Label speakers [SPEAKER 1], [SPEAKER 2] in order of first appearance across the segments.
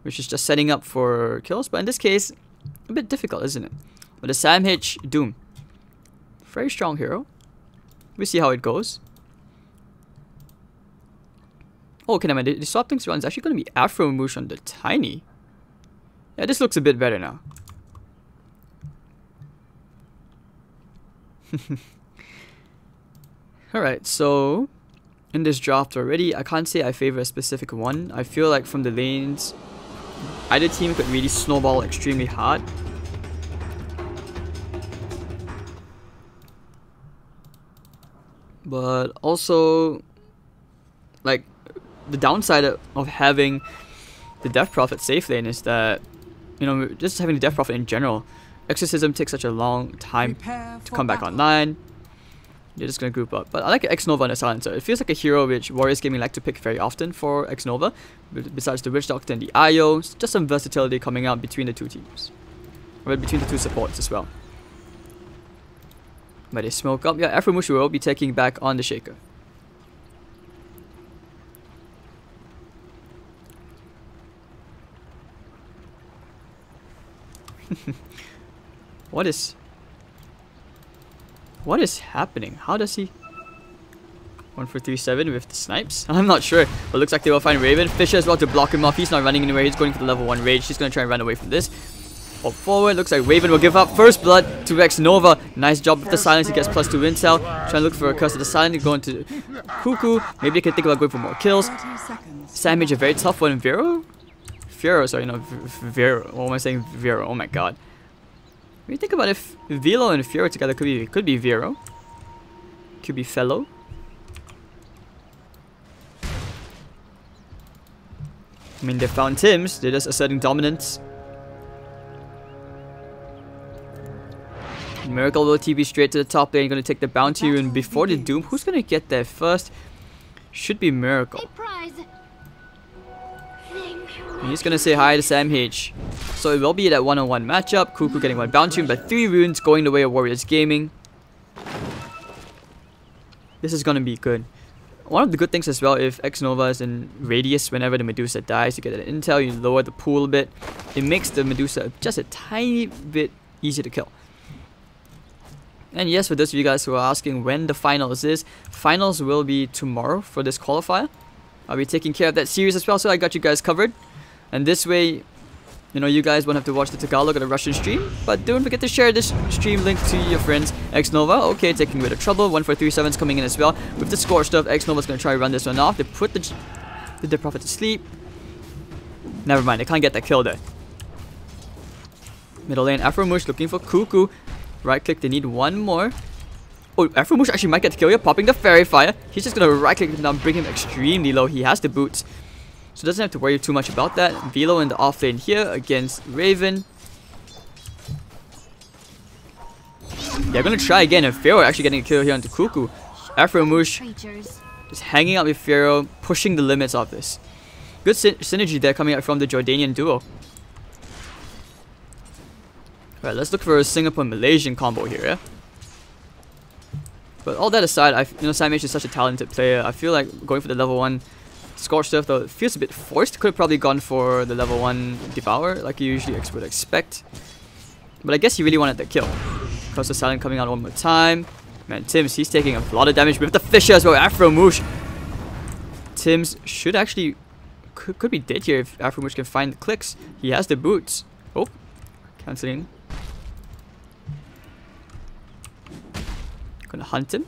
[SPEAKER 1] which is just setting up for kills. But in this case, a bit difficult, isn't it? But the Sam H Doom, very strong hero. We see how it goes. Oh, okay, never mind. The swap things around is actually going to be Afro Moosh on the Tiny. Yeah, this looks a bit better now. Alright, so in this draft already, I can't say I favor a specific one. I feel like from the lanes, either team could really snowball extremely hard. But also, like, the downside of having the Death Prophet safe lane is that, you know, just having the Death Prophet in general, Exorcism takes such a long time to come back online. You're just gonna group up. But I like X-Nova and the Silencer. It feels like a hero which Warriors Gaming like to pick very often for X-Nova. Besides the Witch Doctor and the IO, just some versatility coming out between the two teams. Or between the two supports as well. But they smoke up. Yeah, Afromush will be taking back on the Shaker. What is happening? How does he 1-for-3-7 with the snipes? I'm not sure, but looks like they will find Raven. Fisher as well to block him off. He's not running anywhere. He's going for the level 1 rage. He's going to try and run away from this. Up forward, looks like Raven will give up first blood to X-Nova. Nice job with the silence. He gets +2 intel. Trying to look for a curse of the silence. Going to Cuckoo. Maybe they can think about going for more kills. Samage, a very tough one. Vero, sorry, no, Vero. What am I saying? Vero. Oh my god. When you think about if Velo and Fiora together could be Vero. Could be Fellow. I mean, they found Tims. They're just asserting dominance. Miracle will TP straight to the top lane. Going to take the bounty rune before the Doom. Who's going to get there first? Should be Miracle. And he's going to say hi to Sam H. So it will be that one-on-one matchup. Cuckoo getting one bounty rune, but 3 runes going the way of Warriors Gaming. This is going to be good. One of the good things as well, if X-Nova is in radius whenever the Medusa dies, you get an intel, you lower the pool a bit. It makes the Medusa just a tiny bit easier to kill. And yes, for those of you guys who are asking when the finals is, finals will be tomorrow for this qualifier. I'll be taking care of that series as well, so I got you guys covered. And this way, you know, you guys won't have to watch the Tagalog or the Russian stream. But don't forget to share this stream link to your friends. X-Nova, okay, taking a bit of trouble. 1-for-3-7's coming in as well. With the score stuff, X-Nova's going to try to run this one off. They put the Prophet to sleep. Never mind, they can't get that kill there. Middle lane, Afromush looking for Cuckoo. Right click, they need one more. Oh, Afromush actually might get the kill here, popping the Fairy Fire. He's just going to right click him down, bring him extremely low. He has the boots, so doesn't have to worry too much about that. Velo in the off lane here against Raven. They're going to try again, and Pharaoh actually getting a kill here onto Cuckoo. Afromush just hanging out with Pharaoh, pushing the limits of this. Good synergy there coming out from the Jordanian duo. Alright, let's look for a Singapore-Malaysian combo here, yeah? But all that aside, you know, Sam H is such a talented player. I feel like going for the level 1 Scorch stuff, though, it feels a bit forced. Could have probably gone for the level 1 Devour, like you usually would expect. But I guess he really wanted that kill. Because the Silent coming out one more time. Man, Tims, he's taking a lot of damage with the Fisher as well. Afromush. Tims should actually... Could be dead here if Afromush can find the clicks. He has the boots. Oh, cancelling. Gonna hunt him.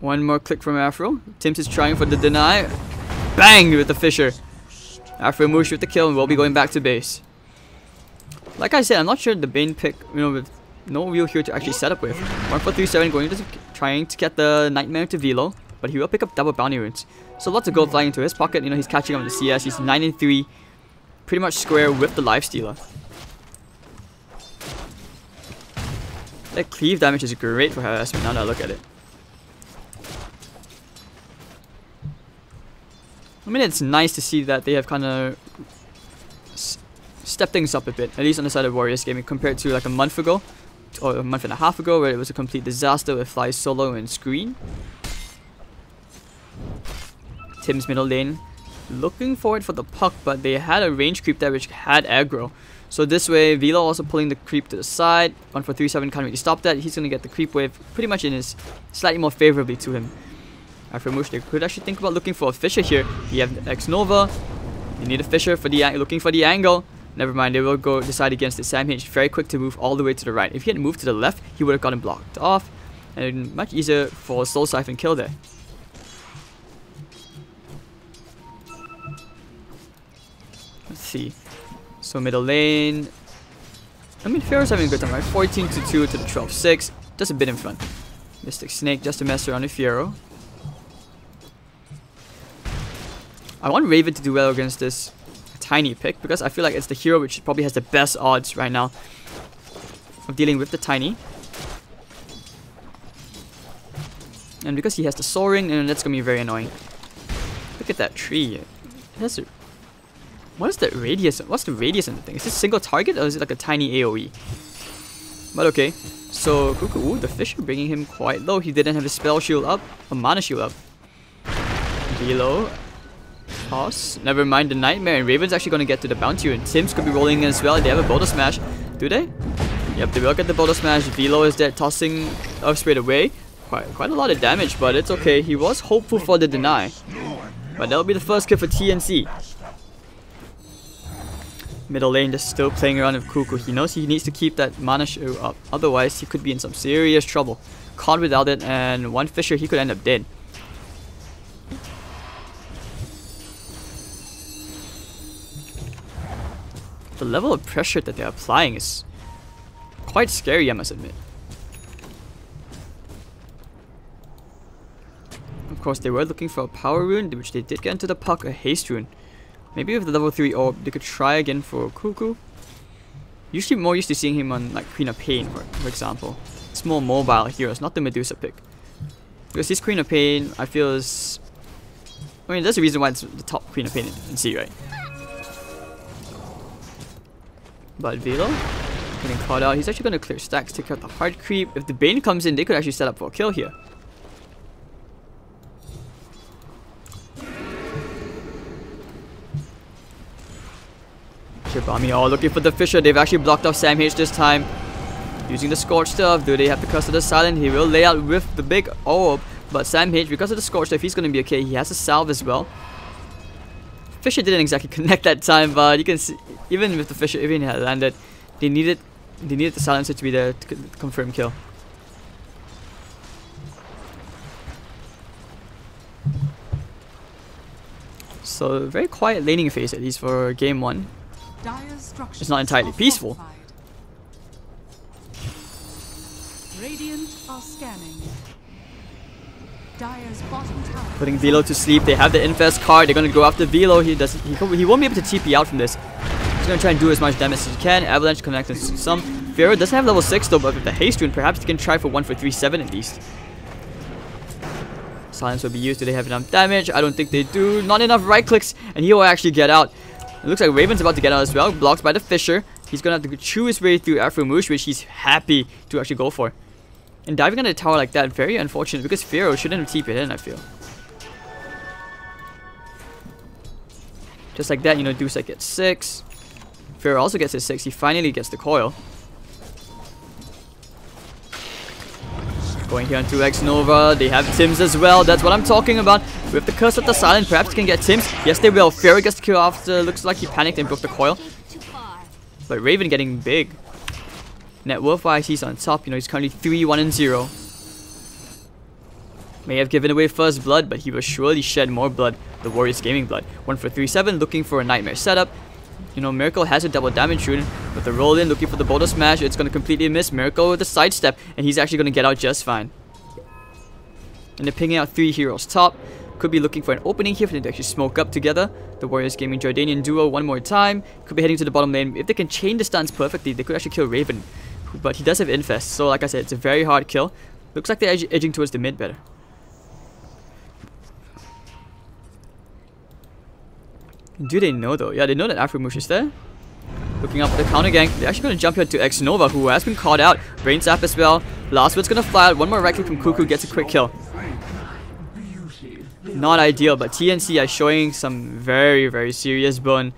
[SPEAKER 1] One more click from Afro. Tims is trying for the deny. Bang with the Fisher. Afromush with the kill, and we'll be going back to base. Like I said, I'm not sure the Bane pick, you know, with no real hero to actually set up with. 1-for-3-7 going to trying to get the Nightmare to Velo, but he will pick up double bounty runes. So lots of gold flying into his pocket. You know, he's catching up with the CS. He's 9-3, pretty much square with the Lifestealer. That cleave damage is great for harassment now that I look at it. I mean, it's nice to see that they have kind of stepped things up a bit, at least on the side of Warriors Gaming, compared to like a month ago, or a month and a half ago, where it was a complete disaster with Fly Solo and Screen. Tim's middle lane looking for it for the puck, but they had a range creep there which had aggro. So this way, Velo also pulling the creep to the side. 1-4-3-7 can't really stop that. He's going to get the creep wave pretty much in his slightly more favorably to him. After Mush, they could actually think about looking for a Fissure here. You have the X-Nova. You need a Fissure for the looking for the angle. Never mind, they will go decide against the Sam H. Very quick to move all the way to the right. If he had moved to the left, he would have gotten blocked off. And much easier for a Soul Siphon kill there. Let's see. So middle lane. I mean, Pharaoh's having a good time, right? 14-2 to the 12-6. Just a bit in front. Mystic Snake just to mess around with Pharaoh. I want Raven to do well against this Tiny pick because I feel like it's the hero which probably has the best odds right now of dealing with the Tiny. And because he has the Soaring, and that's going to be very annoying. Look at that tree. It has a... What is the radius? What's the radius in the thing? Is this single target or is it like a tiny AoE? But okay. So Cuckoo, ooh, the Fissure bringing him quite low. He didn't have his spell shield up, a mana shield up. Below. Toss. Never mind the Nightmare. And Raven's actually going to get to the bounty. And Sims could be rolling in as well. They have a Boulder Smash. Do they? Yep, they will get the Boulder Smash. Velo is there tossing straight away. Quite a lot of damage, but it's okay. He was hopeful for the deny. But that'll be the first kill for TnC. Middle lane just still playing around with Cuckoo. He knows he needs to keep that mana shield up. Otherwise, he could be in some serious trouble. Caught without it, and one Fissure, he could end up dead. The level of pressure that they're applying is quite scary, I must admit. Of course, they were looking for a power rune, which they did get into the puck, a haste rune. Maybe with the level 3 orb, they could try again for Cuckoo. Usually more used to seeing him on like Queen of Pain, for example. It's more mobile heroes, not the Medusa pick. Because this Queen of Pain, I feel is... I mean, that's the reason why it's the top Queen of Pain in C, right? But Velo, getting caught out. He's actually going to clear stacks, take out the hard creep. If the Bane comes in, they could actually set up for a kill here. Shibami all looking for the Fissure. They've actually blocked off Sam H this time. Using the Scorch Stuff. Do they have the Curse of the Silent? He will lay out with the big orb. But Sam H, because of the Scorch Stuff, he's going to be okay. He has a salve as well. Fissure didn't exactly connect that time, but you can see, even with the Fissure, even if it had landed, they needed the Silencer to be there to confirm kill. So very quiet laning phase, at least for game 1. It's not entirely peaceful.
[SPEAKER 2] Radiant are scanning. Dire's bottom tower.
[SPEAKER 1] Putting Velo to sleep. They have the Infest card. They're gonna go after Velo. He won't be able to TP out from this. He's gonna try and do as much damage as he can. Avalanche connected to some. Pharaoh doesn't have level 6 though, but with the haste rune, perhaps he can try for 1-4-3-7 at least. Silence will be used. Do they have enough damage? I don't think they do. Not enough right clicks, and he will actually get out. It looks like Raven's about to get out as well. Blocked by the Fissure. He's gonna have to chew his way through Afromush, which he's happy to actually go for. And diving on a tower like that, very unfortunate because Pharaoh shouldn't have TP'd in, I feel. Just like that, you know, Dusa gets 6. Pharaoh also gets his 6. He finally gets the coil. Going here on 2x Nova. They have Tims as well. That's what I'm talking about. With the Curse of the Silent, perhaps they can get Tims. Yes, they will. Pharaoh gets the kill after. Looks like he panicked and broke the coil. But Raven getting big. Net worth-wise, he's on top. You know, he's currently 3-1-0. May have given away first blood, but he will surely shed more blood. The Warriors Gaming blood. 1-4-3-7, looking for a Nightmare setup. You know, Miracle has a double damage rune, but the roll in, looking for the Boulder Smash, it's going to completely miss. Miracle with the sidestep, and he's actually going to get out just fine. And they're picking out 3 heroes top. Could be looking for an opening here for them to actually smoke up together. The Warriors Gaming Jordanian duo one more time. Could be heading to the bottom lane. If they can chain the stuns perfectly, they could actually kill Raven. But he does have Infest, so like I said, it's a very hard kill. Looks like they're edging towards the mid better. Do they know though? Yeah, they know that Afromush is there. Looking up for the counter gank. They're actually going to jump here to X Nova, who has been caught out. Brain Zap as well. Last word's going to fly out. One more right click from Cuckoo gets a quick kill. not ideal, but TnC are showing some very serious burn.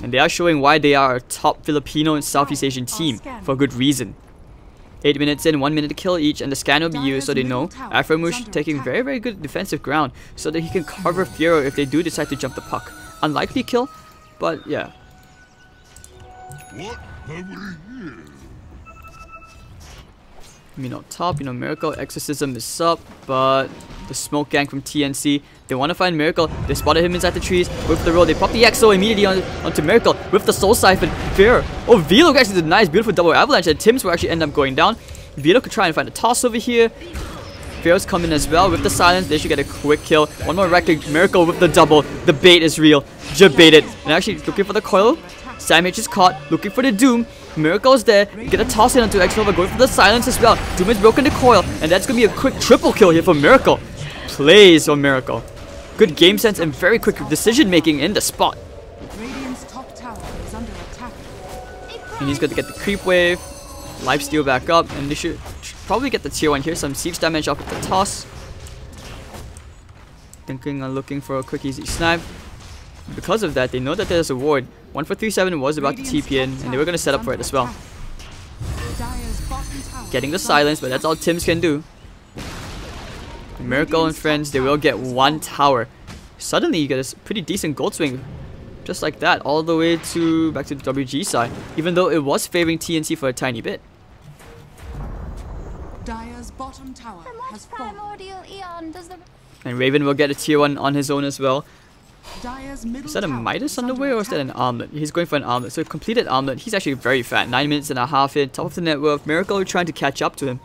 [SPEAKER 1] And they are showing why they are a top Filipino and Southeast Asian team for good reason. 8 minutes in, 1 minute to kill each, and the scan will be used so they know Aframush taking very good defensive ground so that he can cover Fiero if they do decide to jump the puck. Unlikely kill, but yeah. Top, Miracle Exorcism is up, but the smoke gang from TnC, they want to find Miracle. They spotted him inside the trees with the roll. They pop the EXO immediately onto Miracle with the Soul Siphon. Fair. Oh, Velo actually did a nice, beautiful double avalanche, and Tims will actually end up going down. Velo could try and find a toss over here. Fair's coming as well with the silence. They should get a quick kill. One more record. Miracle with the double. The bait is real. Jabaited. And actually looking for the coil. Sam H is caught, looking for the Doom. Miracle's there. Get a toss in onto X-Nova, going for the silence as well. Doom has broken the coil, and that's going to be a quick triple kill here for Miracle. Plays for Miracle. Good game sense and very quick decision making in the spot.
[SPEAKER 2] Radiant's top tower is under attack.
[SPEAKER 1] And he's going to get the creep wave. Lifesteal back up, and they should probably get the tier 1 here. Some siege damage off with the toss. Thinking and looking for a quick easy snipe. Because of that, they know that there's a ward. 1437 was about to TP in, and they were going to set up for it as well. Getting the silence, but that's all Tims can do. Miracle and friends, they will get 1 tower. Suddenly, you get a pretty decent gold swing. Just like that, all the way to back to the WG side. Even though it was favoring TnC for a tiny bit.
[SPEAKER 2] Dire's bottom tower has fallen.
[SPEAKER 1] And Raven will get a tier 1 on his own as well.
[SPEAKER 2] Dire's middle
[SPEAKER 1] Is that a
[SPEAKER 2] tower
[SPEAKER 1] Midas
[SPEAKER 2] is
[SPEAKER 1] on the
[SPEAKER 2] under
[SPEAKER 1] way, or is that
[SPEAKER 2] attack.
[SPEAKER 1] an armlet? He's going for an armlet. So completed armlet. He's actually very fat. 9 minutes and a half in. Top of the net worth. Miracle trying to catch up to him.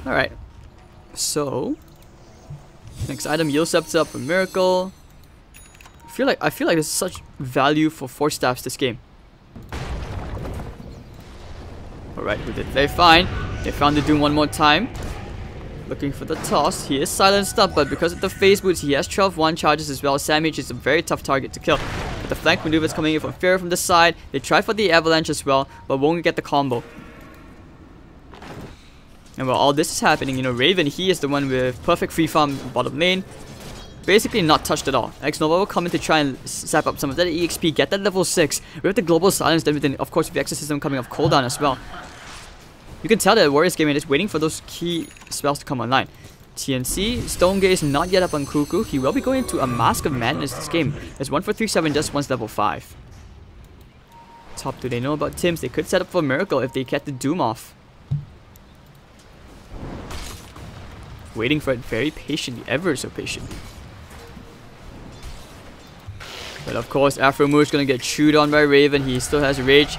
[SPEAKER 1] Alright. So next item, Yield Scepter up for Miracle. I feel like there's such value for 4 staffs this game. Alright, we did very fine. They found the Doom one more time. Looking for the toss. He is silenced up, but because of the phase boots, he has 12-1 charges as well. Samage is a very tough target to kill. But the flank maneuvers coming in from Fear from the side. They try for the avalanche as well, but won't get the combo. And while all this is happening, Raven, he is the one with perfect free farm bottom lane. Basically not touched at all. X-Nova will come in to try and sap up some of that EXP, get that level 6. With the global silence, then of course with the exorcism coming off cooldown as well. You can tell that Warriors Gaming is waiting for those key spells to come online. TnC, Stone Gaze not yet up on Cuckoo. He will be going into a Mask of Madness this game, as 1437 just wants level 5. Top, do they know about Tims? They could set up for Miracle if they get the Doom off. Waiting for it very patiently, ever so patiently. But of course, Aframush is going to get chewed on by Raven. He still has Rage.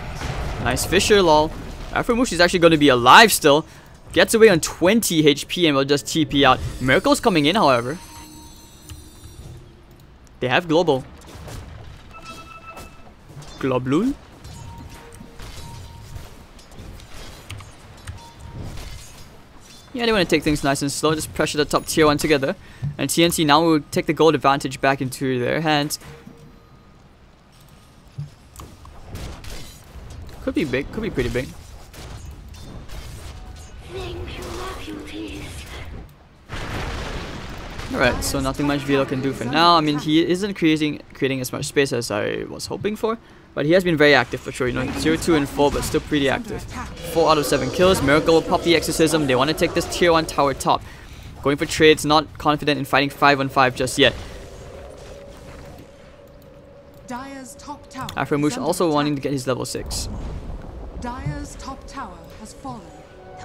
[SPEAKER 1] Nice Fisher, lol. Aframush is actually going to be alive still. Gets away on 20 HP and will just TP out. Miracle's coming in, however. They have Global. Globulul. Yeah, they want to take things nice and slow. Just pressure the top tier 1 together. And TnC now will take the gold advantage back into their hands. Could be big. Could be pretty big. Alright, so nothing much Velo can do for now. I mean, he isn't creating as much space as I was hoping for. But he has been very active for sure. 0, 2, and 4, but still pretty active. 4 out of 7 kills. Miracle will pop the Exorcism. They want to take this tier 1 tower top. Going for trades, not confident in fighting 5-on-5 just yet.
[SPEAKER 2] Dire's top tower
[SPEAKER 1] Aframush also wanting to get his level 6.
[SPEAKER 2] Dire's top tower has fallen.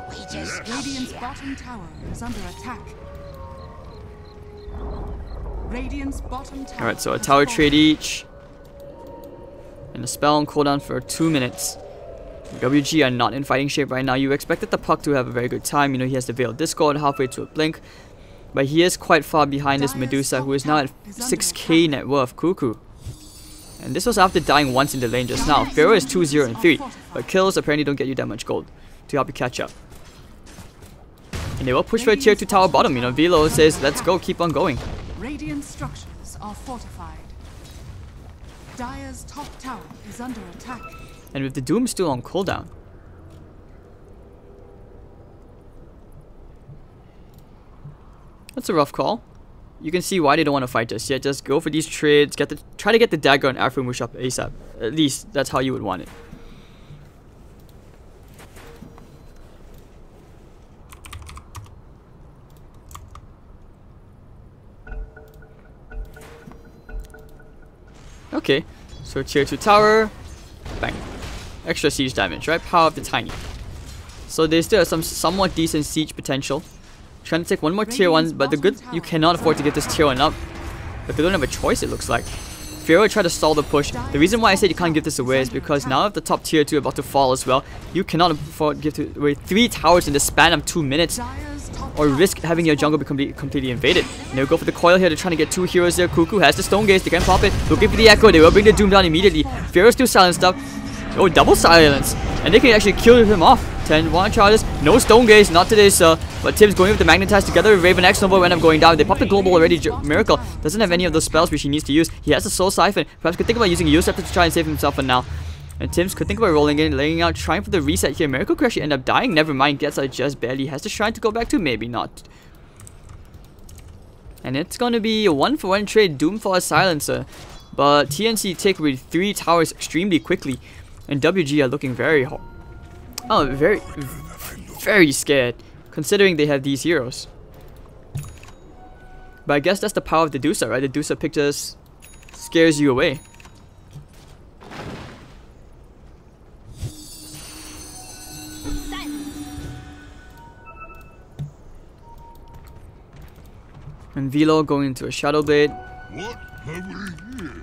[SPEAKER 2] Radiant's bottom tower is under attack. Radiant's bottom tower.
[SPEAKER 1] Alright, so a tower trade each. And a spell on cooldown for 2 minutes. WG are not in fighting shape right now. You expected the puck to have a very good time. He has the Veil Discord halfway to a blink. But he is quite far behind this Medusa, who is now at 6k net worth, Cuckoo. And this was after dying once in the lane just now. Pharaoh is 2, 0, and 3. But kills apparently don't get you that much gold to help you catch up. And they will push for a tier 2 tower bottom. Velo says, let's go, keep on going.
[SPEAKER 2] Radiant structures are fortified. Dire's top tower is under attack.
[SPEAKER 1] And with the Doom still on cooldown, That's a rough call. You can see why they don't want to fight just yet. Just go for these trades, try to get the dagger and Afromush up ASAP. At least that's how you would want it. Okay, so tier 2 tower, bang. Extra siege damage, right? Power of the tiny. So they still have some somewhat decent siege potential. Trying to take one more tier 1, but you cannot afford to get this tier 1 up. But they don't have a choice, it looks like. Pharaoh tried to stall the push. The reason why I said you can't give this away is because now if the top tier 2 are about to fall as well, you cannot afford to give away 3 towers in the span of 2 minutes. Or risk having your jungle be completely invaded. And they'll go for the coil here. They're trying to get 2 heroes there. Cuckoo has the stone gaze. They can pop it. Looking for the echo. They will bring the doom down immediately. Pharaoh's still silenced up. Oh, double silence. And they can actually kill him off. 10-1 charges. No stone gaze. Not today, sir. But Tim's going with the magnetize together with Raven. X Nova will end up going down. They popped the global already. Miracle doesn't have any of those spells which he needs to use. He has the soul siphon. Perhaps could think about using a Scepter to try and save himself for now. And Tim's could think about rolling in, laying out, trying for the reset here. Miracle could actually end up dying. Never mind. Gets out just barely. Has the shrine to go back to. Maybe not. And it's going to be a 1-for-1 trade, doomed for a silencer. But TnC take with 3 towers extremely quickly. And WG are looking very hot. Oh, very scared, considering they have these heroes. But I guess that's the power of the Dusa, right? The Dusa pick just scares you away. And Velo going into a Shadow Blade.
[SPEAKER 3] What have we here?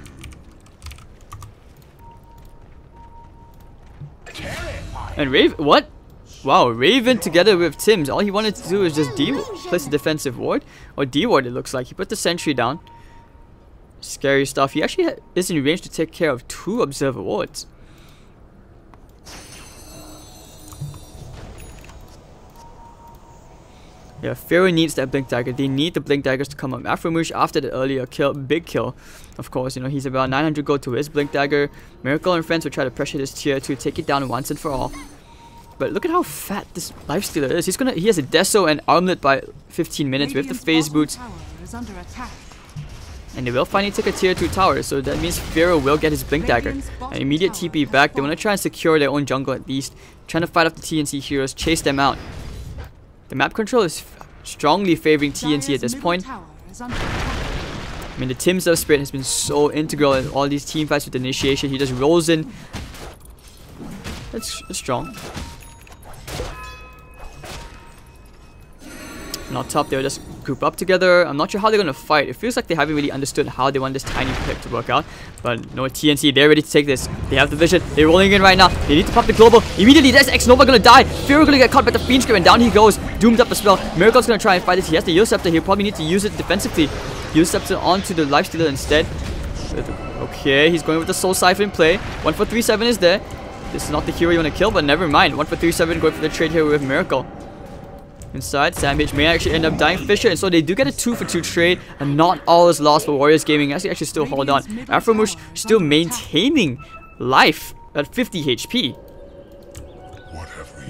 [SPEAKER 1] And Raven, what? Wow, Raven together with Tim's. All he wanted to do is just place a defensive ward. Or D-ward it looks like. He put the sentry down. Scary stuff. He actually is in range to take care of 2 observer wards. Yeah, Pharaoh needs that Blink Dagger. They need the Blink Daggers to come up. Afromush after the earlier big kill. Of course, you know, he's about 900 gold to his Blink Dagger. Miracle and friends will try to pressure this tier to take it down once and for all. But look at how fat this Lifestealer is. He has a Deso and Armlet by 15 minutes with the phase boots. And they will finally take a tier 2 tower, so that means Pharaoh will get his Blink Dagger. An immediate TP back. They want to try and secure their own jungle at least. Trying to fight off the TnC heroes, chase them out. The map control is strongly favoring TnC at this point. I mean, the Tim's of Spirit has been so integral in all these team fights with the initiation. He just rolls in. That's strong. And on top, they'll just group up together. I'm not sure how they're going to fight. It feels like they haven't really understood how they want this tiny pick to work out. But no, TnC, they're ready to take this. They have the vision. They're rolling in right now. They need to pop the global. Immediately, there's X Nova going to die. Pharaoh going to get caught by the Fiend Script, and down he goes. Doomed up the spell. Miracle's going to try and fight this. He has the Scepter. He'll probably need to use it defensively. Use Scepter onto the Lifestealer instead. Okay, he's going with the Soul Siphon play. 1-4-3-7 is there. This is not the hero you want to kill, but never mind. 1-4-3-7 going for the trade here with Miracle. Inside, Sandwich may actually end up dying Fisher, and so they do get a 2-for-2 trade, and not all is lost for Warriors Gaming. Actually still hold on. Afromush still maintaining life at 50 HP.
[SPEAKER 3] What have we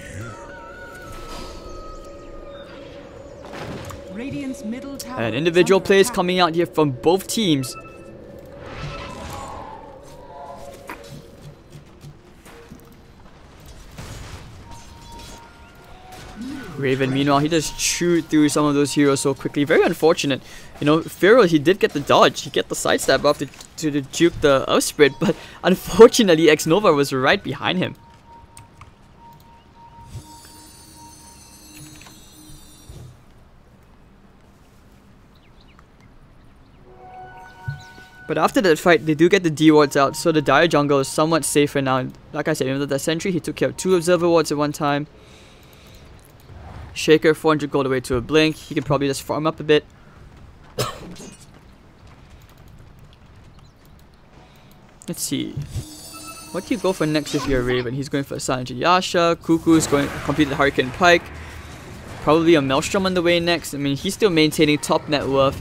[SPEAKER 3] here?
[SPEAKER 1] And individual plays coming out here from both teams. Raven, meanwhile, he just chewed through some of those heroes so quickly. Very unfortunate. You know, Pharaoh, he did get the dodge. He get the sidestep off to juke the up spread, but unfortunately, X Nova was right behind him. But after that fight, they do get the D wards out, so the Dire jungle is somewhat safer now. Like I said, even though the sentry, he took care of 2 observer wards at one time. Shaker, 400 gold away to a blink. He can probably just farm up a bit. Let's see. What do you go for next if you're a Raven? He's going for a Silent Yasha. Cuckoo's going to complete the Hurricane Pike. Probably a Maelstrom on the way next. I mean, he's still maintaining top net worth.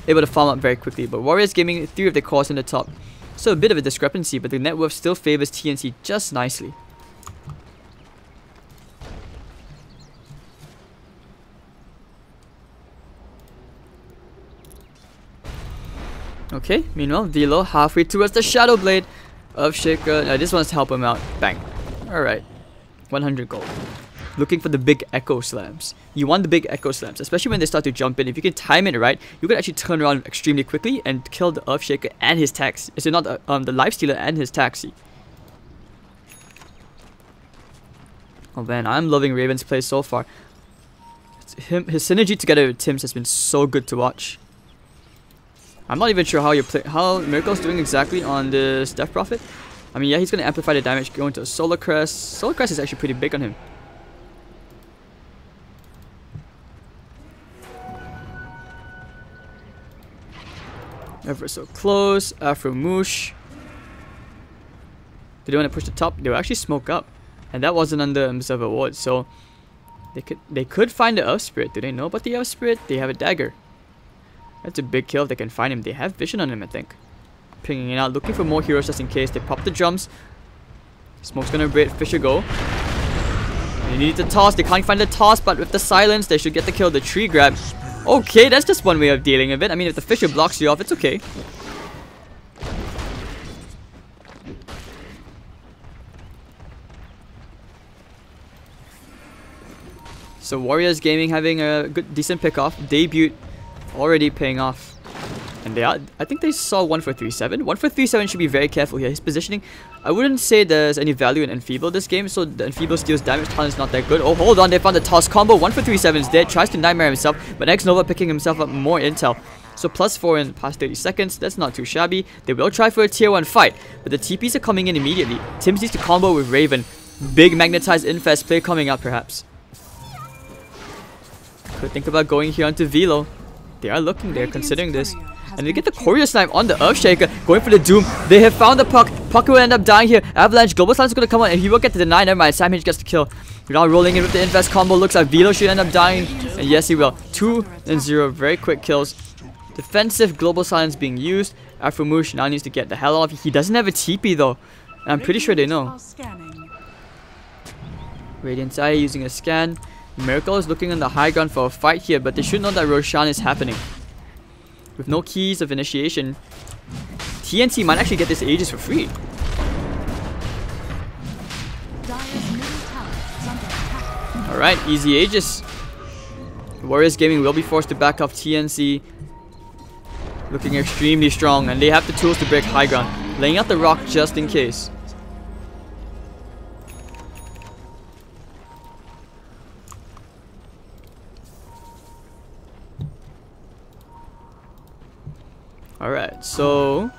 [SPEAKER 1] Able to farm up very quickly. But Warriors Gaming, 3 of their cores in the top. So a bit of a discrepancy, but the net worth still favors TnC just nicely. Okay, meanwhile, Velo halfway towards the Shadow Blade of Shaker. This one's to help him out. Bang. Alright. 100 gold. Looking for the big Echo Slams. You want the big Echo Slams, especially when they start to jump in. If you can time it right, you can actually turn around extremely quickly and kill the Earthshaker and his taxi. Is it not the Lifestealer and his taxi? Oh man, I'm loving Raven's play so far. His synergy together with Tim's has been so good to watch. I'm not even sure how Miracle's doing exactly on this Death Prophet. I mean, yeah, he's gonna amplify the damage going to a Solar Crest. Solar Crest is actually pretty big on him. Ever so close. Afro Moosh. Did they want to push the top? They will actually smoke up, and that wasn't under Observer Ward, so they could find the Earth Spirit. Do they know about the Earth Spirit? They have a dagger. That's a big kill if they can find him. They have vision on him, I think. Pinging it out, looking for more heroes just in case. They pop the drums. Smoke's gonna break Fisher go. They need the toss. They can't find the toss, but with the silence, they should get the kill. The tree grab. Okay, that's just one way of dealing with it. I mean, if the Fisher blocks you off, it's okay. So Warriors Gaming having a good, decent pick-off. Debut already paying off. And they are, I think they saw 1 for 3-7. 1 for 3-7 should be very careful here. His positioning, I wouldn't say there's any value in Enfeeble this game, so the Enfeeble steals damage. Talent's not that good. Oh, hold on, they found the toss combo. 1 for 3-7 is dead. Tries to Nightmare himself, but X-Nova picking himself up more intel. So +4 in the past 30 seconds. That's not too shabby. They will try for a tier 1 fight, but the TPs are coming in immediately. Tims needs to combo with Raven. Big magnetized infest play coming up perhaps. Could think about going here onto Velo. They are looking, they're considering this. And they get the Courier Snipe on the Earthshaker, going for the Doom. They have found the puck. Puck will end up dying here. Avalanche, Global Silence is going to come on, and he will get to the 9. Never mind, Sam H gets the kill. Now rolling in with the Invest combo. Looks like Velo should end up dying. And yes, he will. 2 and 0. Very quick kills. Defensive Global Silence being used. Afromush now needs to get the hell off. He doesn't have a TP though. And I'm pretty sure they know. Radiant's Eye using a scan. Miracle is looking on the high ground for a fight here, but they should know that Roshan is happening. With no keys of initiation, TnC might actually get this Aegis for free. Alright, easy Aegis. Warriors Gaming will be forced to back off TnC. Looking extremely strong, and they have the tools to break high ground. Laying out the rock just in case. Alright, so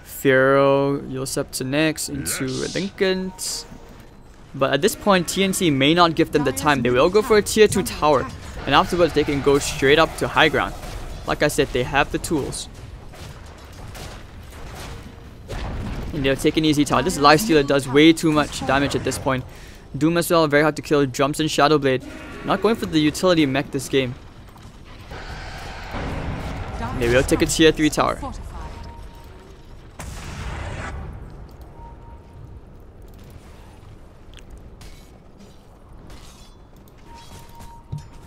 [SPEAKER 1] Pharaoh, Yosep next into Lincoln's. But at this point, TnC may not give them the time. They will go for a tier 2 tower. And afterwards, they can go straight up to high ground. Like I said, they have the tools. And they'll take an easy tower. This Lifestealer does way too much damage at this point. Doom as well, very hard to kill. Jumps in Shadow Blade. Not going for the utility mech this game. They will take a tier 3 tower.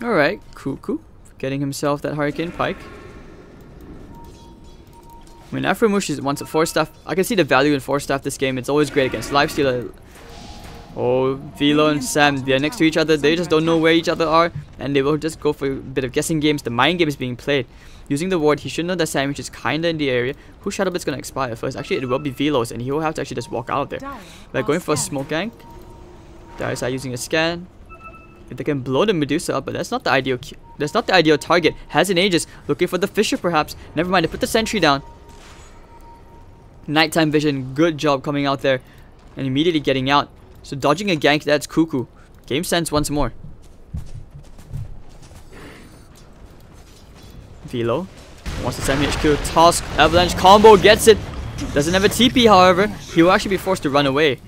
[SPEAKER 1] Alright, Cuckoo getting himself that Hurricane Pike. I mean, Afromush wants a 4-staff. I can see the value in 4-staff this game. It's always great against Lifestealer. Oh, Velo and Sam, they're next to each other. They just don't know where each other are. And they will just go for a bit of guessing games. The mind game is being played. Using the ward, he should know that Sandwich is kinda in the area. Whose Shadow Blit's gonna expire first? Actually, it will be Velo's, and he will have to actually just walk out of there. They're going for a smoke gank. Darius are using a scan. If they can blow the Medusa up, but that's not the ideal. That's not the ideal target. Has an Aegis, looking for the Fisher perhaps. Never mind. They put the sentry down. Nighttime vision, good job coming out there, and immediately getting out. So dodging a gank, that's Cuckoo. Game sense once more. Velo wants to send me HQ. Toss, Avalanche combo, gets it. Doesn't have a TP, however. He will actually be forced to run away.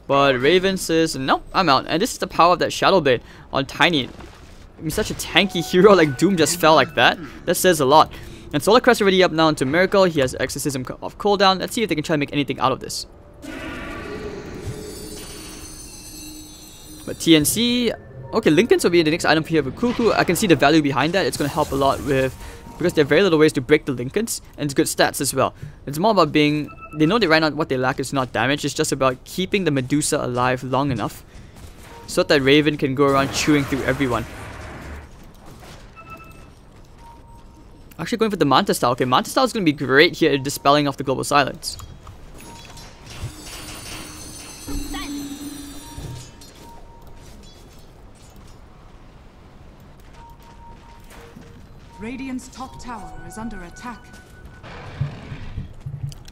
[SPEAKER 1] But Raven says, nope, I'm out. And this is the power of that Shadow Blade on Tiny. I mean, such a tanky hero like Doom just fell like that. That says a lot. And Solar Crest already up now into Miracle. He has Exorcism off cooldown. Let's see if they can try to make anything out of this. But TnC... Okay, Lincoln's will be the next item here with Cuckoo. I can see the value behind that. It's going to help a lot with because there are very little ways to break the Lincolns, and it's good stats as well. It's more about being... They know that right now what they lack is not damage, it's just about keeping the Medusa alive long enough so that Raven can go around chewing through everyone. Actually going for the Manta style. Okay, Manta style is going to be great here at dispelling off the global silence.
[SPEAKER 2] Radiant's top tower is under attack.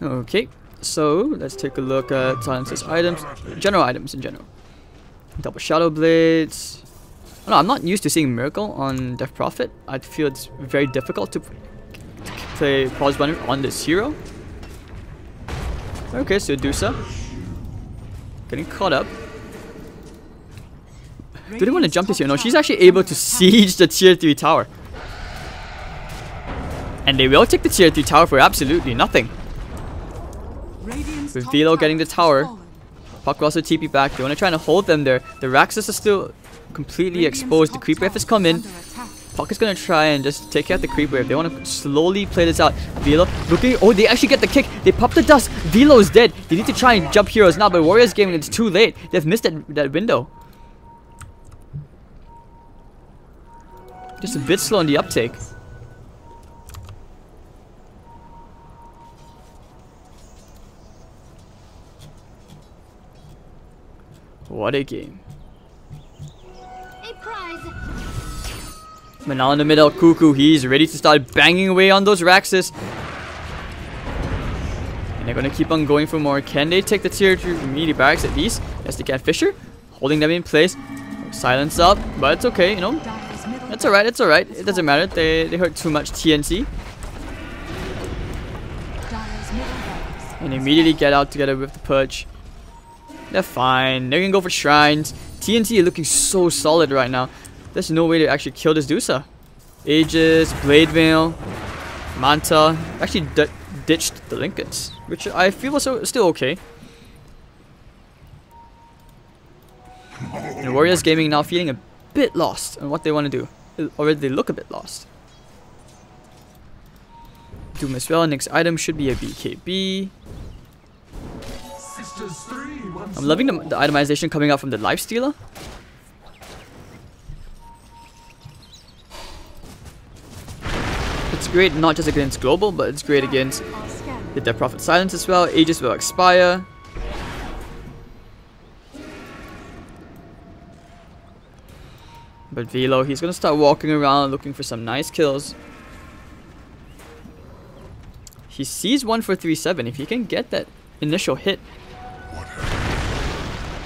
[SPEAKER 1] Okay, so let's take a look at Silence's items. General items in general. Double Shadow Blades. Oh, no, I'm not used to seeing Miracle on Death Prophet. I feel it's very difficult to play Pulse Runner on this hero. Okay, so Medusa getting caught up. Do they want to jump this here? No, she's actually able to siege the tier 3 tower. And they will take the tier 3 tower for absolutely nothing. With Velo getting the tower, Puck will also TP back. They want to try and hold them there. The Raxus are still completely exposed. The creep wave has come in. Puck is going to try and just take out the creep wave. They want to slowly play this out. Velo looking... Oh, they actually get the kick. They pop the dust. Velo is dead. They need to try and jump heroes now, but Warriors Gaming, it's too late. They've missed that window. Just a bit slow on the uptake. What a game.
[SPEAKER 4] A prize.
[SPEAKER 1] But now in the middle, Cuckoo, he's ready to start banging away on those Raxus. And they're gonna keep on going for more. Can they take the tier 2 melee barracks at least? Yes, they can. Fisher holding them in place. Silence up, but it's okay, you know. It's alright, it's alright. It doesn't matter. They hurt too much TnC. And immediately get out together with the Purge. They're fine. They're gonna go for shrines. TnC are looking so solid right now. There's no way to actually kill this Dusa. Aegis, Blade Mail, Manta. Actually ditched the Lincolns, which I feel was still okay. And Warriors Gaming now feeling a bit lost on what they want to do. Already they look a bit lost. Doom as well. Next item should be a BKB. I'm loving the itemization coming out from the Lifestealer. It's great not just against global, but it's great against the Death Prophet Silence as well. Aegis will expire. But Velo, he's gonna start walking around looking for some nice kills. He sees 1 for 3-7. If he can get that initial hit.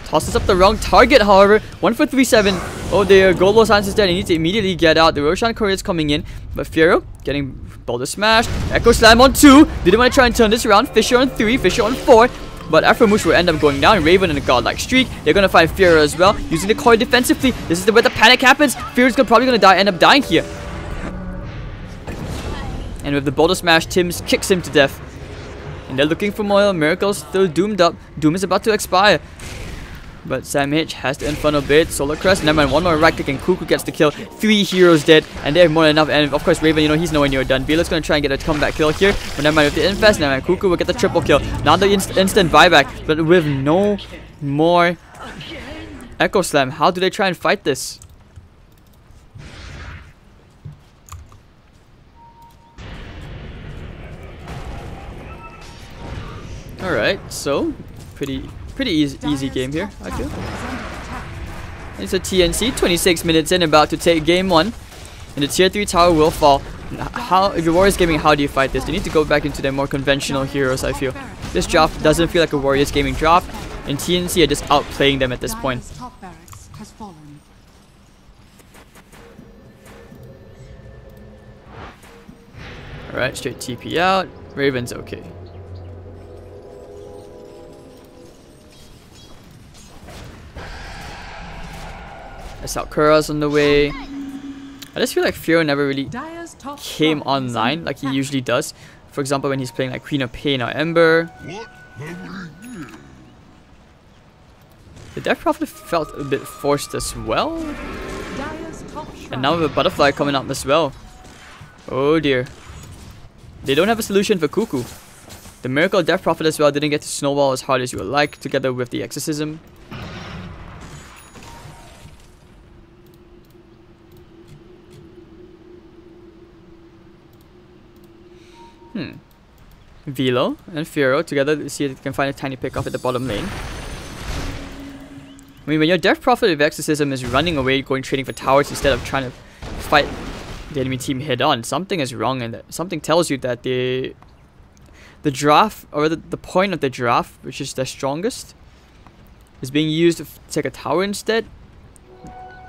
[SPEAKER 1] Tosses up the wrong target, however. 1 for 3-7. Oh, the Global Silence is dead. He needs to immediately get out. The Roshan Courier is coming in. But Fiero getting Boulder Smash. Echo Slam on 2. Didn't want to try and turn this around. Fisher on 3. Fisher on 4. But Afromush will end up going down. Raven and a godlike streak. They're going to find Fiero as well. Using the Courier defensively. This is where the panic happens. Fiero's probably going to end up dying here. And with the Boulder Smash, Tim's kicks him to death. And they're looking for more miracles. Still doomed up. Doom is about to expire. But Sam H has the Infernal Blade, Solar Crest, never mind, one more right click and Cuckoo gets the kill. 3 heroes dead, and they have more than enough. And of course Raven, you know, he's nowhere near done. Velo's gonna try and get a comeback kill here. But never mind, with the Infest, never mind, Cuckoo will get the triple kill. Now the instant buyback, but with no more Echo Slam. How do they try and fight this? Alright, so pretty easy game here, I feel. It's a TnC, 26 minutes in, about to take game 1. And the tier 3 tower will fall. How, if you're Warriors Gaming, how do you fight this? They need to go back into their more conventional heroes, I feel. This draft doesn't feel like a Warriors Gaming draft. And TnC are just outplaying them at this point. Alright, straight TP out. Raven's okay. Kura's on the way. I just feel like Fiero never really came online like he usually does. For example, when he's playing like Queen of Pain or Ember. The Death Prophet felt a bit forced as well. And now with a Butterfly coming up as well. Oh dear. They don't have a solution for Cuckoo. The Miracle of Death Prophet as well didn't get to snowball as hard as you would like, together with the Exorcism. Velo and Firo together to see if they can find a tiny pick off at the bottom lane. I mean, when your Death Prophet with Exorcism is running away, going trading for towers instead of trying to fight the enemy team head on, something is wrong, and something tells you that the draft, or the point of the draft, which is the strongest, is being used to take a tower instead.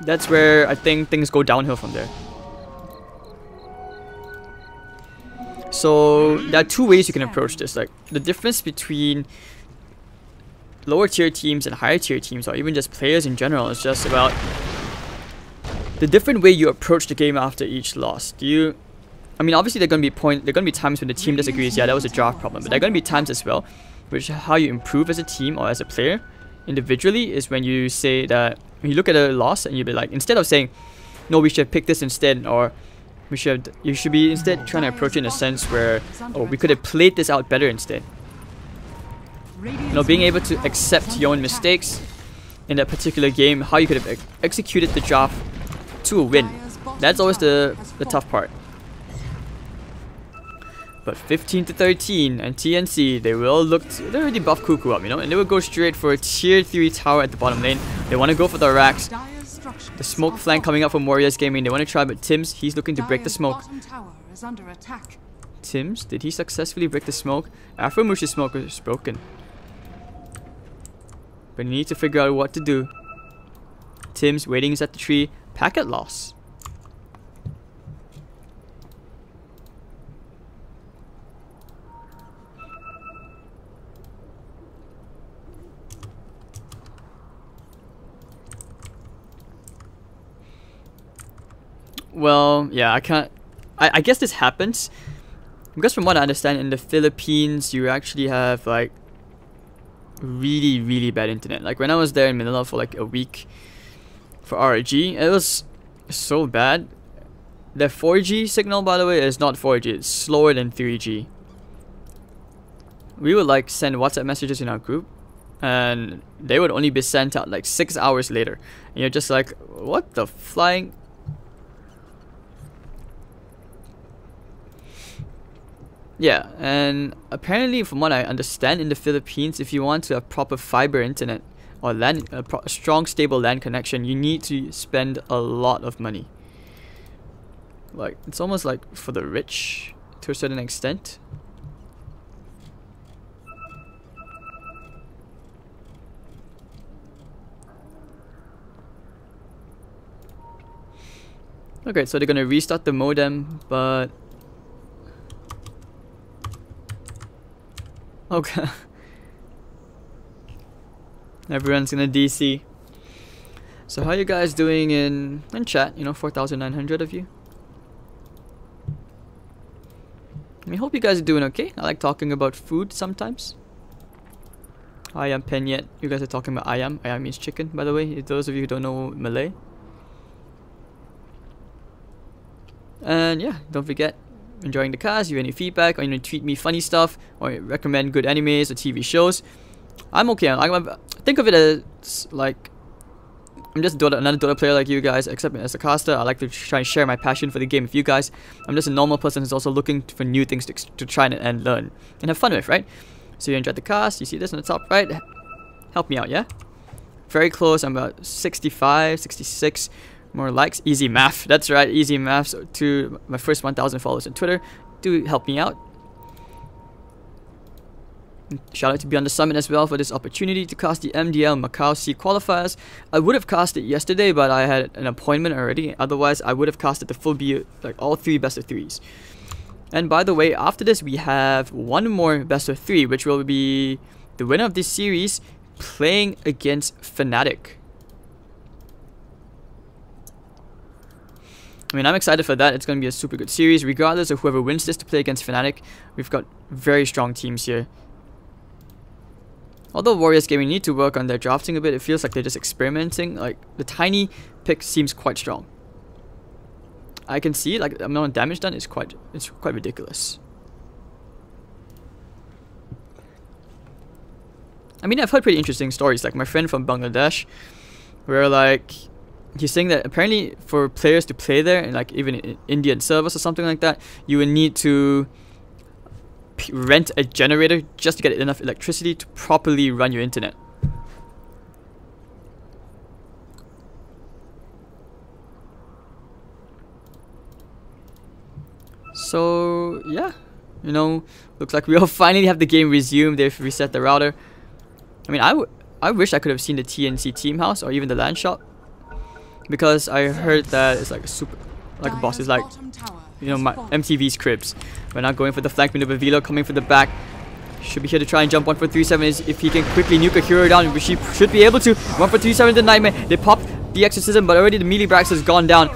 [SPEAKER 1] That's where I think things go downhill from there. So there are two ways you can approach this. Like, the difference between lower tier teams and higher tier teams, or even just players in general, is just about the different way you approach the game after each loss. I mean, obviously there are gonna be times when the team disagrees. Yeah, that was a draft problem, but there are gonna be times as well, which how you improve as a team or as a player individually is when you say that, when you look at a loss and you be like, instead of saying, no, we should pick this instead, or you should be instead trying to approach it in a sense where, oh, we could have played this out better instead. You know, being able to accept your own mistakes in that particular game, how you could have executed the draft to a win. That's always the tough part. But 15 to 13 and TnC, they already buffed Cuckoo up, you know, and they will go straight for a tier 3 tower at the bottom lane. They want to go for the racks. The smoke flank coming up from Warriors Gaming. They want to try, but Tims, he's looking to break the smoke. Tims, did he successfully break the smoke? Afromush's smoke is broken. But you need to figure out what to do. Tims waiting is at the tree. Packet loss. Well, yeah, I guess this happens because from what I understand, in the Philippines you actually have like really, really bad internet. Like when I was there in Manila for like a week for RG, it was so bad. The 4G signal, by the way, is not 4G, it's slower than 3G. We would like send WhatsApp messages in our group and they would only be sent out like 6 hours later. And you're just like, what the flying... Yeah, and apparently from what I understand, in the Philippines, if you want to have proper fiber internet or a strong stable LAN connection, you need to spend a lot of money. Like, it's almost like for the rich to a certain extent. Okay, so they're gonna restart the modem, but okay. Everyone's gonna DC. So how you guys doing in chat? You know, 4,900 of you. I hope you guys are doing okay. I like talking about food sometimes. Ayam penyet. You guys are talking about ayam. Ayam means chicken, by the way. Those of you who don't know Malay. And yeah, don't forget, enjoying the cast, you have any feedback, or you know, tweet me funny stuff, or recommend good animes or TV shows. I'm okay. Think of it as like I'm just another Dota player like you guys, except as a caster. I like to try and share my passion for the game with you guys. I'm just a normal person who's also looking for new things to try and learn and have fun with, right? So you enjoyed the cast. You see this on the top right? Help me out, yeah? Very close. I'm about 65, 66. More likes. Easy math. That's right, easy maths to my first 1,000 followers on Twitter. Do help me out. Shout out to Beyond the Summit as well for this opportunity to cast the MDL Macau Qualifiers. I would have cast it yesterday, but I had an appointment already. Otherwise, I would have casted the full like all 3 best of 3s. And by the way, after this, we have one more best of 3, which will be the winner of this series playing against Fnatic. I mean, I'm excited for that. It's going to be a super good series, regardless of whoever wins this to play against Fnatic. We've got very strong teams here. Although Warriors Gaming need to work on their drafting a bit, it feels like they're just experimenting. Like, the tiny pick seems quite strong. I can see like the amount of damage done is quite ridiculous. I mean, I've heard pretty interesting stories, like my friend from Bangladesh, where like he's saying that apparently for players to play there, and like even in Indian servers or something like that, you would need to rent a generator just to get enough electricity to properly run your internet. So yeah, you know, looks like we all finally have the game resumed. They've reset the router. I mean, I wish I could have seen the TnC team house or even the land shop, because I heard that it's like a super, like a boss is like, you know, my MTV's cribs. We're not going for the flank maneuver. Velo coming for the back. Should be here to try and jump 1-4-3-7 is if he can quickly nuke a hero down, which he should be able to. 1-4-3-7 the Nightmare. They popped the Exorcism, but already the melee Brax has gone down.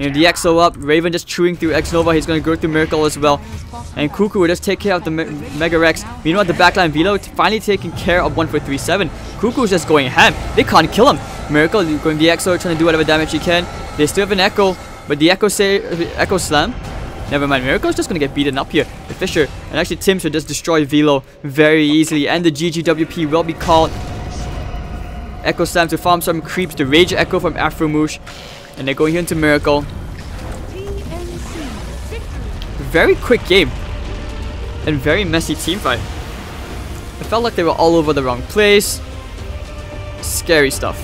[SPEAKER 1] And the EXO up, Raven just chewing through X-Nova, he's going to go through Miracle as well. And Cuckoo will just take care of the Mega Rex. Meanwhile, the backline Velo finally taking care of 1-4-3-7. Cuckoo's just going ham, they can't kill him. Miracle going the EXO, trying to do whatever damage he can. They still have an Echo, but the Echo Slam. Never mind, Miracle's just going to get beaten up here. The Fisher, and actually Tim should just destroy Velo very easily. And the GGWP will be called. Echo Slam to farm some creeps, the Rage Echo from Afromoosh. And they're going here into Miracle. Very quick game. And very messy team fight. It felt like they were all over the wrong place. Scary stuff.